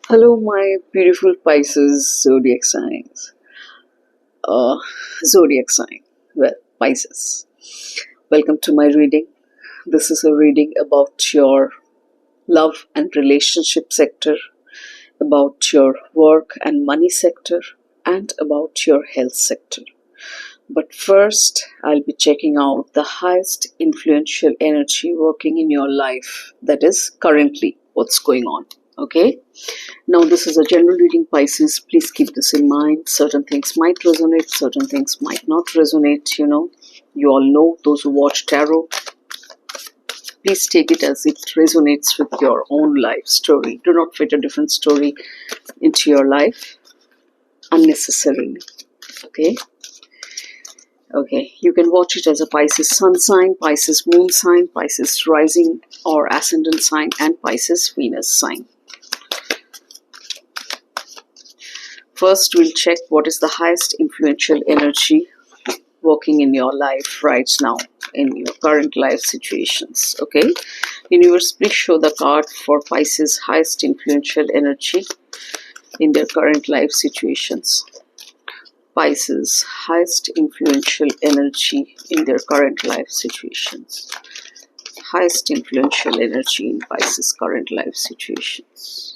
Hello, my beautiful Pisces zodiac signs. Uh, Zodiac sign. Well, Pisces. Welcome to my reading. This is a reading about your love and relationship sector, about your work and money sector, and about your health sector. But first, I'll be checking out the highest influential energy working in your life, that is, currently what's going on. Okay? Now, this is a general reading, Pisces. Please keep this in mind. Certain things might resonate, certain things might not resonate. You all know, those who watch tarot. Please take it as it resonates with your own life story. Do not fit a different story into your life unnecessarily. Okay? Okay, you can watch it as a Pisces sun sign, Pisces moon sign, Pisces rising or ascendant sign, and Pisces Venus sign. First, we'll check what is the highest influential energy working in your life right now, in your current life situations. Okay, universe, please show the card for Pisces highest influential energy in their current life situations. Pisces highest influential energy in their current life situations. Highest influential energy in Pisces current life situations.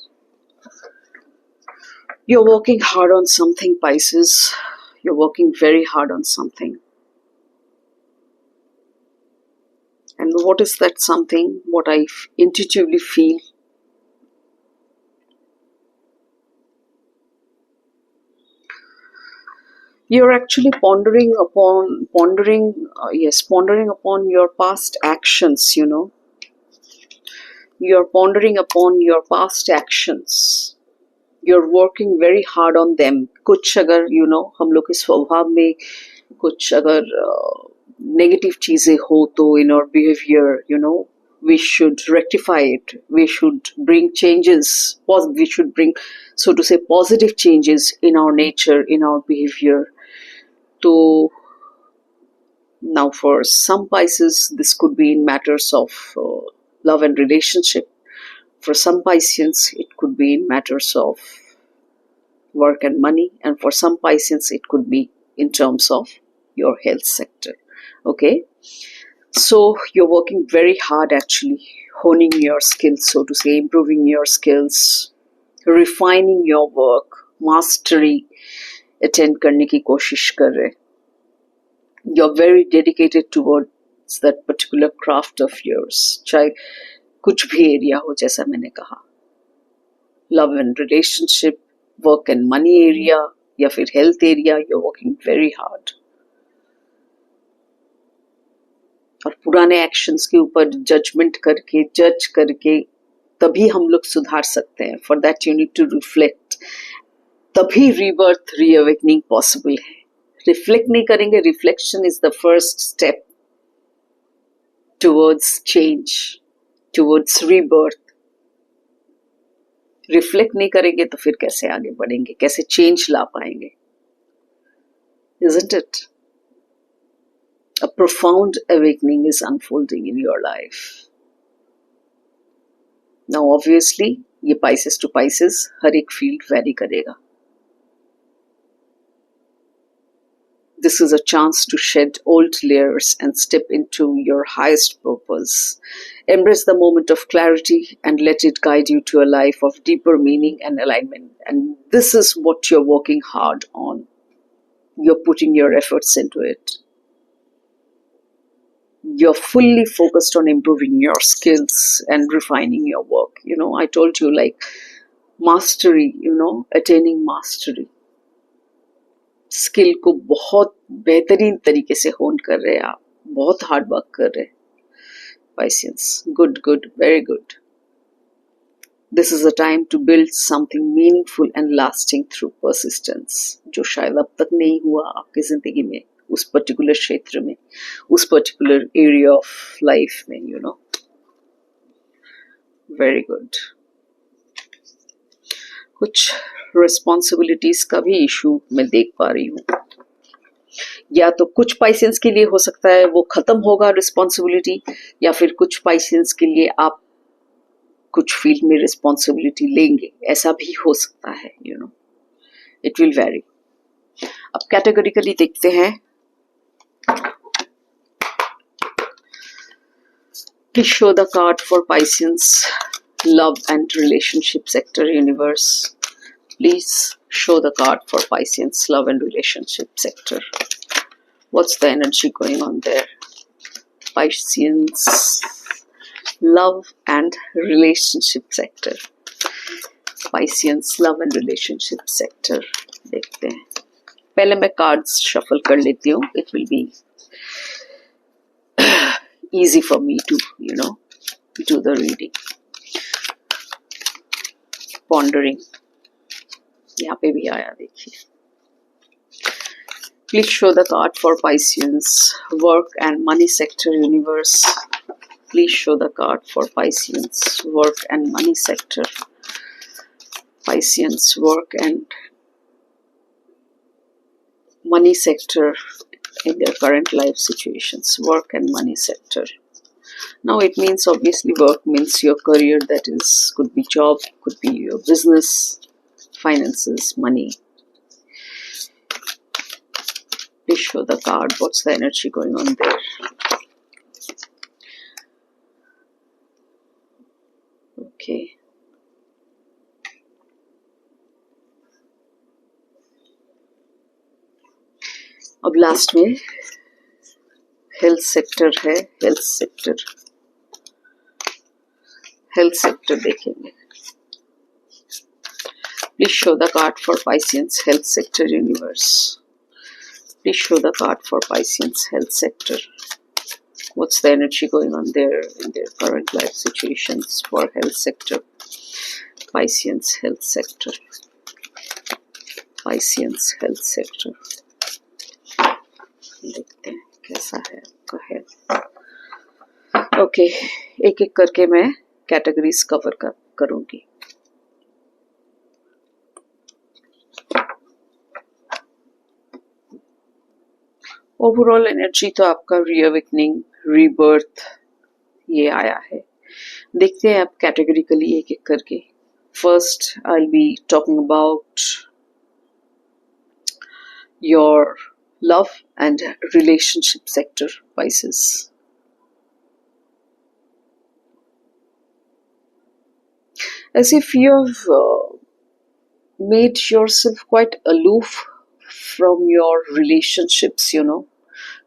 You're working hard on something, Pisces. You're working very hard on something. And what is that something? What I intuitively feel? You're actually pondering upon your past actions. You're pondering upon your past actions. You're working very hard on them. कुछ अगर हम लोग के स्वभाव में कुछ अगर negative चीजें हो तो in our behavior, we should rectify it. We should bring changes. We should bring, so to say, positive changes in our nature, in our behavior. So now for some Pisces, this could be in matters of love and relationship. For some Pisceans, it could be in matters of work and money, and for some Pisceans, it could be in terms of your health sector. Okay, so you're working very hard, actually honing your skills, so to say, improving your skills, refining your work, mastery attain करने की कोशिश कर रहे. You're very dedicated towards that particular craft of yours, चाहे कुछ भी area हो, जैसा मैंने कहा, love and relationship, work and money area, या फिर health area, you're working very hard. और पुराने एक्शंस के ऊपर जज करके तभी हम लोग सुधार सकते हैं. For that you need to reflect. तभी रीबर्थ, रीअवेकनिंग पॉसिबल है. रिफ्लेक्ट नहीं करेंगे, reflection is the first step towards change, towards rebirth. Reflect नहीं करेंगे तो फिर कैसे आगे बढ़ेंगे, कैसे चेंज ला पाएंगे? Isn't it? A profound awakening is unfolding in your life. Now obviously, ये Pisces to Pisces हर एक फील्ड वैरी करेगा. This is a chance to shed old layers and step into your highest purpose. Embrace the moment of clarity and let it guide you to a life of deeper meaning and alignment. And this is what you're working hard on. You're putting your efforts into it. You're fully focused on improving your skills and refining your work. I told you, like, mastery, attaining mastery. Skill को बहुत बेहतरीन तरीके से होन कर रहे हैं आप. बहुत हार्ड वर्क कर रहे हैं Pisceans. Good, very good. This is a time to build something meaningful and lasting through persistence, जो शायद अब तक नहीं हुआ आपकी जिंदगी में, उस पर्टिकुलर क्षेत्र में, उस पर्टिकुलर एरिया ऑफ लाइफ में. Very good. कुछ रिस्पॉन्सिबिलिटीज का भी इशू मैं देख पा रही हूँ. या तो कुछ Pisceans के लिए हो सकता है वो खत्म होगा रिस्पॉन्सिबिलिटी, या फिर कुछ Pisceans के लिए आप कुछ फील्ड में रिस्पॉन्सिबिलिटी लेंगे, ऐसा भी हो सकता है, you know, it will very. अब कैटेगरिकली देखते हैं। Please show the card for Pisceans love and relationship sector universe. Please show the card for Pisceans love and relationship sector. What's the energy going on there? Pisceans love and relationship sector. Pisceans love and relationship sector. देखते हैं। पहले मैं cards shuffle कर लेती हूँ। It will be easy for me to, you know, do the reading. Pondering. यहाँ पे भी आया, देखिए। Please show the card for Pisceans work and money sector universe. Please show the card for Pisceans work and money sector. Pisceans work and money sector in their current life situations. Work and money sector. Now it means, obviously, work means your career, that is, could be job, could be your business, finances, money. Please show the card. What's the energy going on there? Okay. अब last में health sector है। Health sector देखेंगे। Please show the card for Pisceans health sector universe. Please show the card for Pisceans health sector. What's the energy going on there in their current life situations for health sector? Pisceans health sector. Pisceans health sector. देखते हैं कैसा है आपका health. Okay, एक एक करके मैं categories cover करूंगी। ओवरऑल एनर्जी तो आपका रीअवेकनिंग, रीबर्थ, ये आया है। देखते हैं आप कैटेगरिकली एक एक करके। First I will be talking about your love and relationship sector, Pisces. As if you have made yourself quite aloof from your relationships, you know.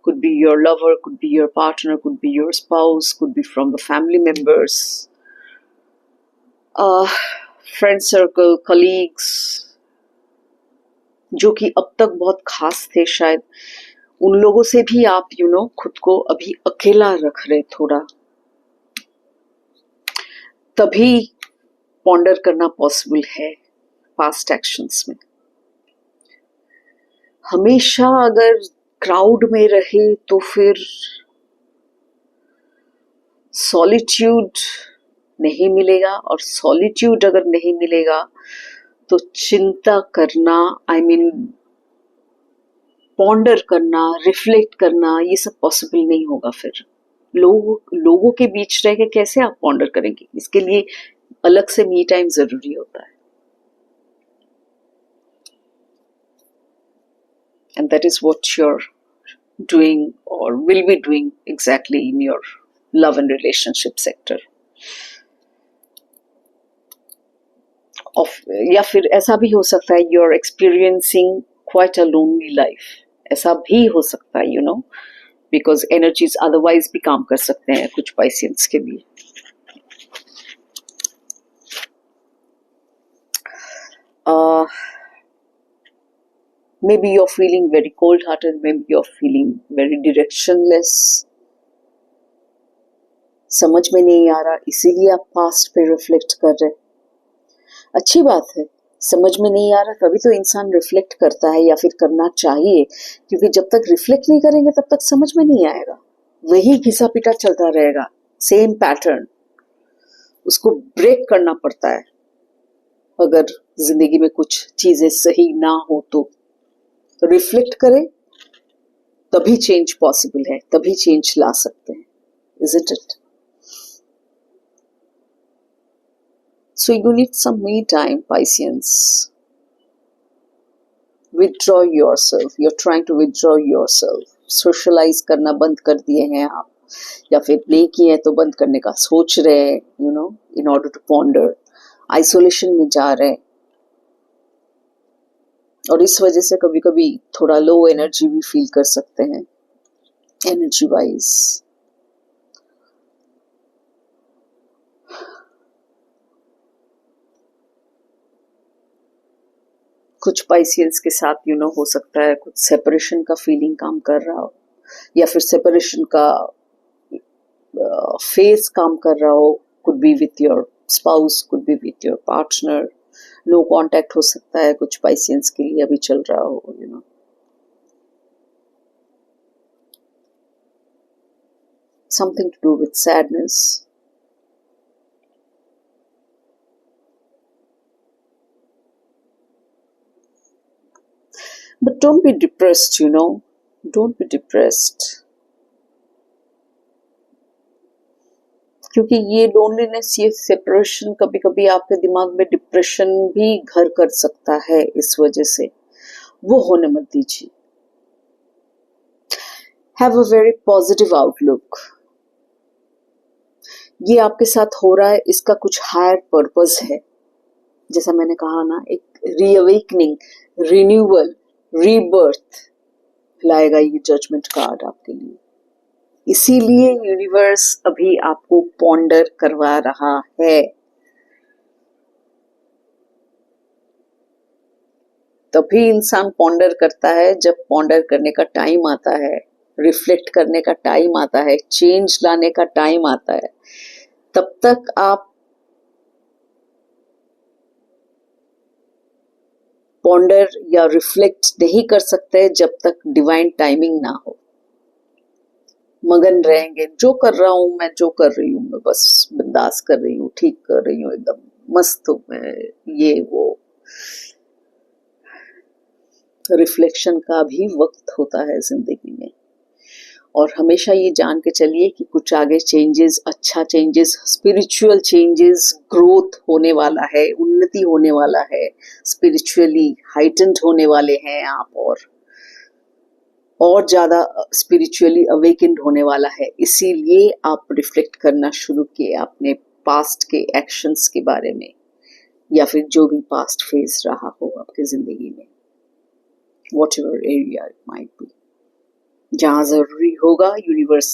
Could be your lover, could be your partner, could be your spouse, could be from the family members, friend circle, colleagues, जो कि अब तक बहुत खास थे, शायद उन लोगों से भी आप खुद को अभी अकेला रख रहे थोड़ा। तभी पॉन्डर करना पॉसिबल है पास्ट एक्शंस में। हमेशा अगर क्राउड में रहे तो फिर सॉलिट्यूड नहीं मिलेगा, और सॉलिट्यूड अगर नहीं मिलेगा तो चिंता करना, पॉन्डर करना, रिफ्लेक्ट करना, ये सब पॉसिबल नहीं होगा। फिर लोगों के बीच रह के कैसे आप पॉन्डर करेंगे? इसके लिए अलग से मी टाइम जरूरी होता है। And that is what you are doing और will be doing exactly in your love and relationship sector. या फिर ऐसा भी हो सकता है you are experiencing quite a lonely life, ऐसा भी हो सकता है, बिकॉज एनर्जीज अदरवाइज भी काम कर सकते हैं कुछ पाइसियंस के लिए। maybe you're feeling very cold hearted, maybe you're feeling very directionless, समझ में नहीं आ रहा, इसीलिए आप पास्ट पे रिफ्लेक्ट कर रहे। अच्छी बात है, समझ में नहीं आ रहा तभी तो इंसान रिफ्लेक्ट करता है, या फिर करना चाहिए, क्योंकि जब तक रिफ्लेक्ट नहीं करेंगे तब तक समझ में नहीं आएगा। वही घिसा पिटा चलता रहेगा, सेम पैटर्न। उसको ब्रेक करना पड़ता है अगर जिंदगी में कुछ चीजें सही ना हो तो। रिफ्लेक्ट करें तभी चेंज पॉसिबल है, तभी चेंज ला सकते हैं, isn't it? So you need some me time, Pisceans. Withdraw yourself. You're trying to withdraw yourself. Socialize करना बंद कर दिए हैं आप, या फिर नहीं किए हैं तो बंद करने का सोच रहे हैं, in order to ponder. Isolation में जा रहे हैं, और इस वजह से कभी कभी थोड़ा लो एनर्जी भी फील कर सकते हैं, एनर्जी वाइज. कुछ पाइसियंस के साथ हो सकता है कुछ सेपरेशन का फीलिंग काम कर रहा हो, या फिर सेपरेशन का फेज काम कर रहा हो. Could be with your spouse, could be with your partner. No contact हो सकता है कुछ पाइसियंस के लिए अभी चल रहा हो. Something to do with sadness. But don't be depressed, Don't be depressed. क्योंकि ये लोनलीनेस, ये सेपरेशन कभी कभी आपके दिमाग में डिप्रेशन भी घर कर सकता है. इस वजह से वो होने मत दीजिए. Have a very positive outlook. ये आपके साथ हो रहा है, इसका कुछ हायर पर्पस है. जैसा मैंने कहा ना, एक रीअवेकनिंग, रिन्यूअल, रीबर्थ लाएगा ये जजमेंट कार्ड आपके लिए. इसीलिए यूनिवर्स अभी आपको पॉन्डर करवा रहा है. तभी इंसान पॉन्डर करता है जब पॉन्डर करने का टाइम आता है, रिफ्लेक्ट करने का टाइम आता है, चेंज लाने का टाइम आता है. तब तक आप पॉन्डर या रिफ्लेक्ट नहीं कर सकते जब तक डिवाइन टाइमिंग ना हो. मगन रहेंगे, जो कर रहा हूं मैं, जो कर रही हूं मैं, बस बिंदास कर रही हूँ, ठीक कर रही हूँ, एकदम मस्त हूं मैं, ये वो. रिफ्लेक्शन का भी वक्त होता है जिंदगी में. और हमेशा ये जान के चलिए कि कुछ आगे चेंजेस, अच्छा चेंजेस, स्पिरिचुअल चेंजेस, ग्रोथ होने वाला है, उन्नति होने वाला है, स्पिरिचुअली हाइटेंड होने वाले हैं आप, और ज्यादा स्पिरिचुअली अवेकेंड होने वाला है. इसीलिए आप रिफ्लेक्ट करना शुरू किए अपने पास्ट के एक्शंस के बारे में, या फिर जो भी पास्ट फेज रहा हो आपके जिंदगी में, whatever area it might be. जहां जरूरी होगा यूनिवर्स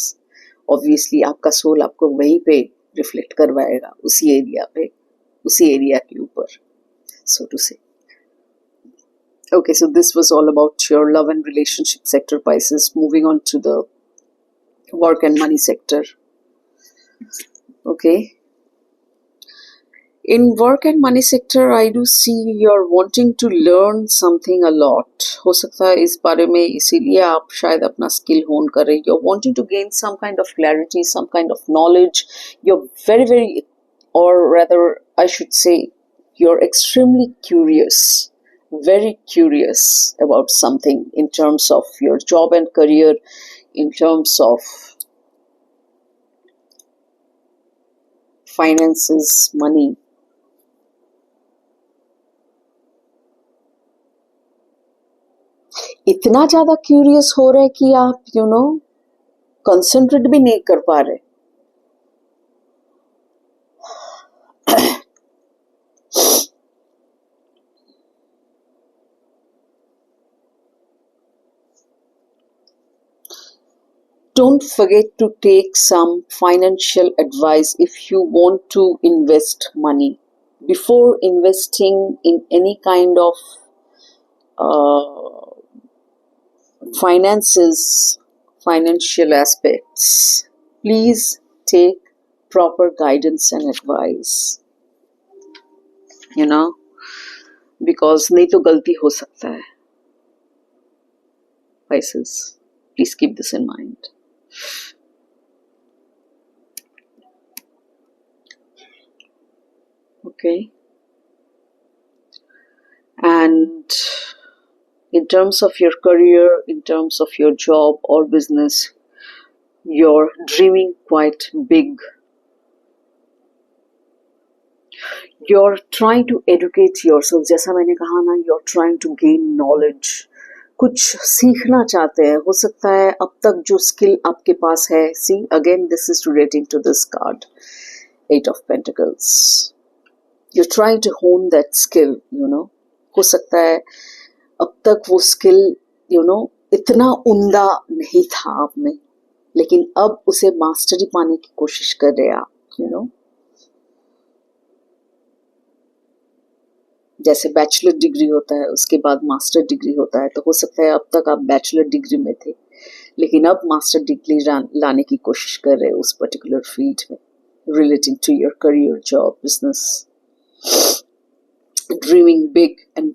ऑब्वियसली आपका सोल आपको वहीं पे रिफ्लेक्ट करवाएगा, उसी एरिया पे, उसी एरिया के ऊपर, so to say. Okay, so this was all about your love and relationship sector, Pisces. Moving on to the work and money sector. Okay. In work and money sector, I do see you're wanting to learn something a lot. हो सकता है इस बारे में इसीलिए आप शायद अपना स्किल होन कर रहे हैं. You're wanting to gain some kind of clarity, some kind of knowledge. You're very, very, or rather, I should say, you're extremely curious. Very curious about something in terms of your job and career, in terms of finances, money. इतना ज्यादा curious हो रहे कि आप concentrate भी नहीं कर पा रहे. Don't forget to take some financial advice if you want to invest money. Before investing in any kind of finances, financial aspects, please take proper guidance and advice. Because नहीं तो गलती हो सकता है. Pisces, please keep this in mind. Okay. And in terms of your career, in terms of your job or business, you're dreaming quite big. you're trying to educate yourself, जैसा मैंने कहा ना, you're trying to gain knowledge, कुछ सीखना चाहते हैं. हो सकता है अब तक जो स्किल आपके पास है, see again this is relating to this card, 8 of Pentacles. You're trying to hone that skill, हो सकता है अब तक वो स्किल इतना उम्दा नहीं था आप में, लेकिन अब उसे मास्टरी पाने की कोशिश कर रहे हैं आप. जैसे बैचलर डिग्री होता है, उसके बाद मास्टर डिग्री होता है, तो हो सकता है अब तक आप बैचलर डिग्री में थे, लेकिन अब मास्टर डिग्री लाने की कोशिश कर रहे हैं उस पर्टिकुलर फील्ड में, relating to your career, job, business. Dreaming big, and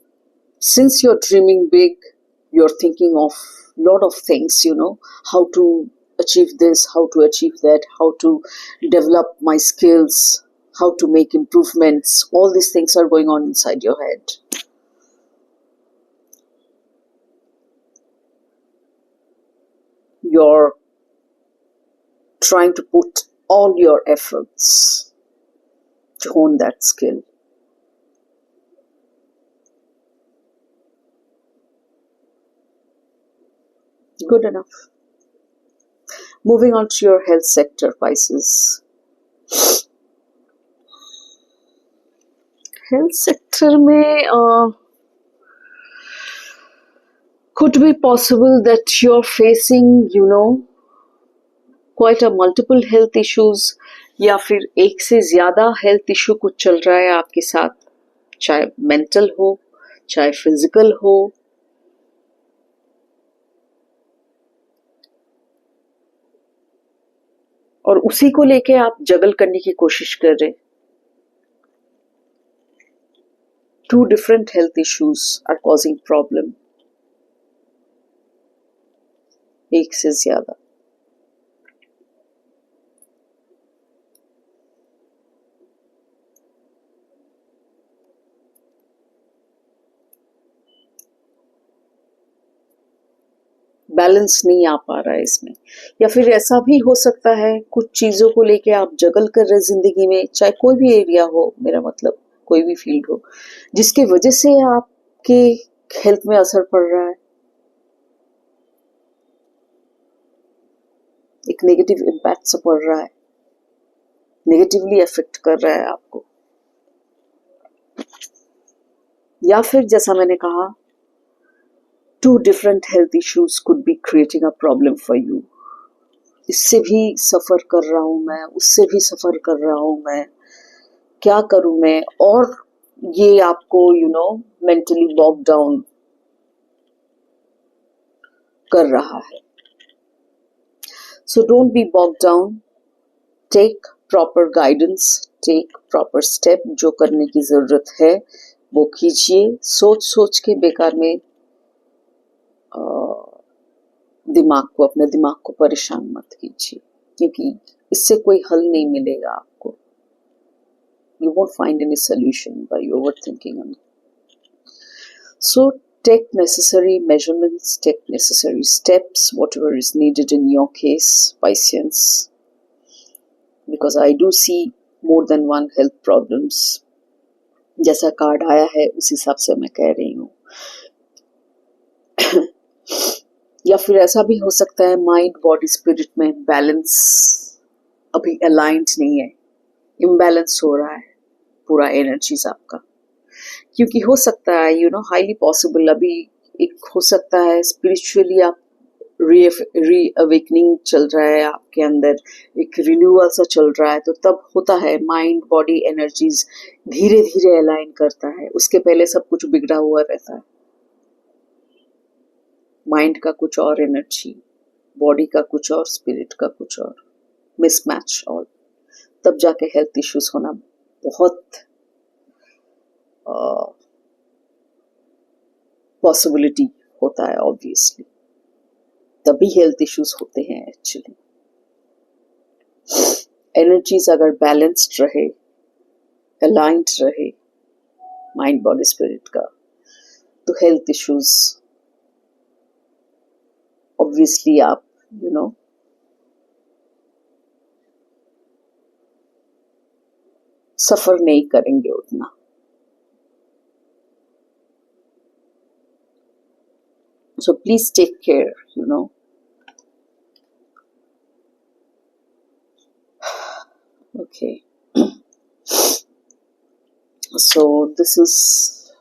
since you're dreaming big, you're thinking of lot of things, how to achieve this, how to achieve that, how to develop my skills, how to make improvements. All these things are going on inside your head. You're trying to put all your efforts to hone that skill. Good enough. Moving on to your health sector, Pisces. Health sector में could be possible that you're facing, quite a multiple health issues, या फिर एक से ज्यादा health issue कुछ चल रहा है आपके साथ, चाहे मेंटल हो, चाहे फिजिकल हो. और उसी को लेके आप जगल करने की कोशिश कर रहे. 2 different health issues are causing problem. एक से ज्यादा. बैलेंस नहीं आ पा रहा है इसमें, या फिर ऐसा भी हो सकता है कुछ चीजों को लेके आप जगल कर रहे जिंदगी में, चाहे कोई भी एरिया हो, मेरा मतलब कोई भी फील्ड हो, जिसके वजह से आपके हेल्थ में असर पड़ रहा है, एक नेगेटिव इम्पैक्ट सा पड़ रहा है, नेगेटिवली अफेक्ट कर रहा है आपको. या फिर जैसा मैंने कहा, 2 different health issues could be creating a problem for you. इससे भी सफर कर रहा हूं मैं, उससे भी सफर कर रहा हूं मैं, क्या करूं मैं, और ये आपको मेंटली बॉग डाउन कर रहा है. So don't be bog down. Take proper guidance, take proper step. जो करने की जरूरत है वो कीजिए. सोच के बेकार में अपने दिमाग को परेशान मत कीजिए, क्योंकि इससे कोई हल नहीं मिलेगा आपको. You won't find any solution by overthinking on it. So take necessary measurements, take necessary steps, whatever is needed in your case, Pisceans, because I do see more than one health problems. जैसा card आया है उस हिसाब से मैं कह रही हूँ. या फिर ऐसा भी हो सकता है माइंड बॉडी स्पिरिट में बैलेंस अभी अलाइंड नहीं है, इम्बैलेंस हो रहा है पूरा एनर्जीज आपका. क्योंकि हो सकता है हाईली पॉसिबल अभी एक हो सकता है स्पिरिचुअली आप री अवेकनिंग चल रहा है आपके अंदर, एक रिन्यूअल सा चल रहा है, तो तब होता है माइंड बॉडी एनर्जीज धीरे धीरे अलाइन करता है. उसके पहले सब कुछ बिगड़ा हुआ रहता है. माइंड का कुछ और एनर्जी, बॉडी का कुछ और, स्पिरिट का कुछ और, मिसमैच ऑल, तब जाके हेल्थ इश्यूज होना बहुत पॉसिबिलिटी होता है. ऑब्वियसली तभी हेल्थ इश्यूज होते हैं एक्चुअली. एनर्जीज अगर बैलेंस्ड रहे, अलाइंड रहे माइंड बॉडी स्पिरिट का, तो हेल्थ इश्यूज ऑब्वियसली आप सफर नहीं करेंगे उतना. So please take care, you know. Okay. So this is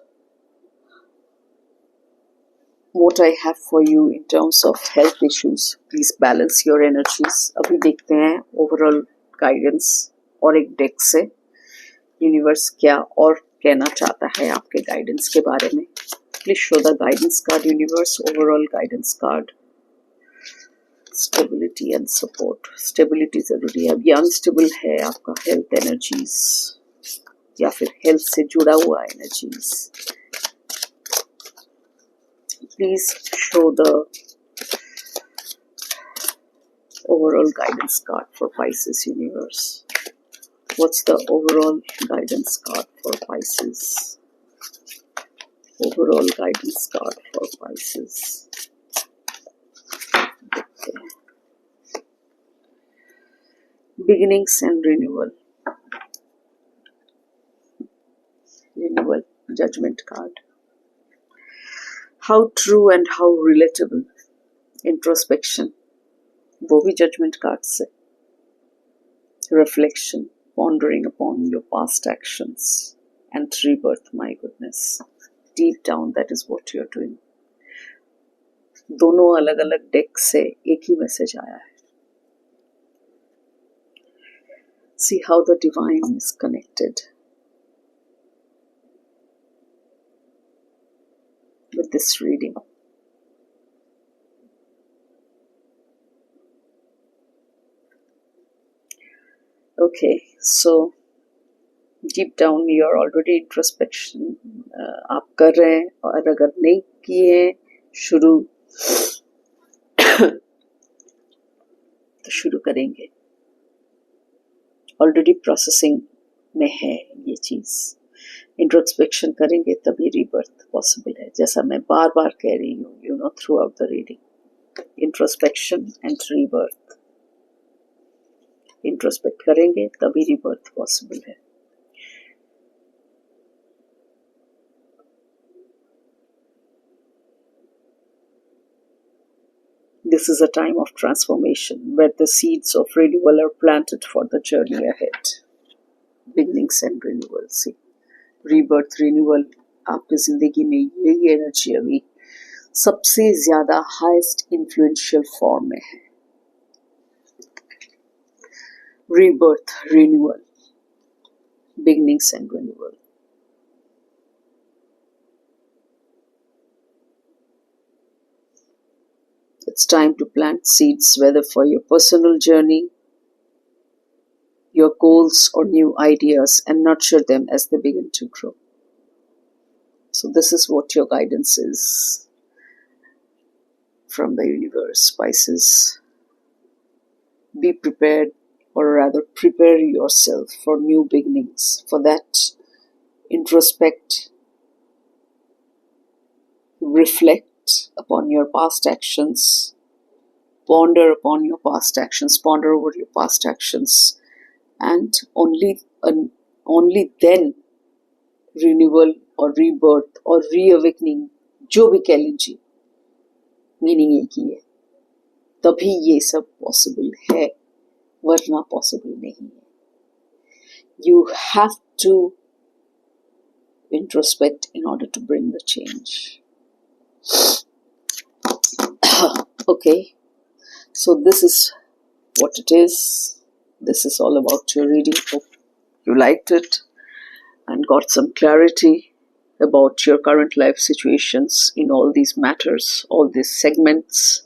what I have for you in terms of health issues. Please balance your energies. अभी देखते हैं overall guidance और एक deck से यूनिवर्स क्या और कहना चाहता है आपके गाइडेंस के बारे में. Please show the guidance card universe. Overall guidance card. Stability and support. Stability जरूरी है. अभी अनस्टेबल है आपका हेल्थ एनर्जीज या फिर हेल्थ से जुड़ा हुआ energies. Please show the overall guidance card for Pisces universe. What's the overall guidance card for Pisces? Overall guidance card for Pisces. Okay. Beginnings and renewal. Renewal, judgment card. How true and how relatable. Introspection. वो भी judgment card से. Reflection. Pondering upon your past actions and rebirth. My goodness, deep down that is what you're doing. दोनों अलग अलग deck से एक ही message आया है. See how the divine is connected with this reading. Okay, so deep down you're already introspection आप कर रहे हैं, और अगर नहीं किए शुरू तो शुरू करेंगे. ऑलरेडी प्रोसेसिंग में है ये चीज. इंट्रोस्पेक्शन करेंगे तभी रीबर्थ पॉसिबल है. जैसा मैं बार बार कह रही हूँ, you know, through out the reading. Introspection and rebirth. Introspect करेंगे तभी रीबर्थ पॉसिबल है. This is a time of transformation where the seeds of renewal are planted for the journey ahead. Beginnings and renewal. See, rebirth, renewal. आपकी जिंदगी में यही energy अभी सबसे ज्यादा हाईएस्ट इन्फ्लुएंशियल फॉर्म में है. Rebirth, renewal, beginnings and renewal. It's time to plant seeds, whether for your personal journey, your goals, or new ideas, and nurture them as they begin to grow. So this is what your guidance is from the universe, Pisces. Be prepared, or rather prepare yourself for new beginnings. For that, introspect, reflect upon your past actions, ponder upon your past actions, ponder over your past actions, and only then renewal or rebirth or reawakening, जो भी कह लीजिए, meaning एक ही है, तभी ये सब possible है, वरना पॉसिबल नहीं है. You have to introspect in order to bring the change. Okay, so this is what it is. This is all about your reading. Hope you liked it and got some clarity about your current life situations in all these matters, all these segments.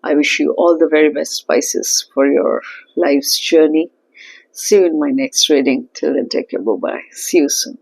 I wish you all the very best, Pisces, for your life's journey. See you in my next reading. Till then, take care. Bye-bye. See you soon.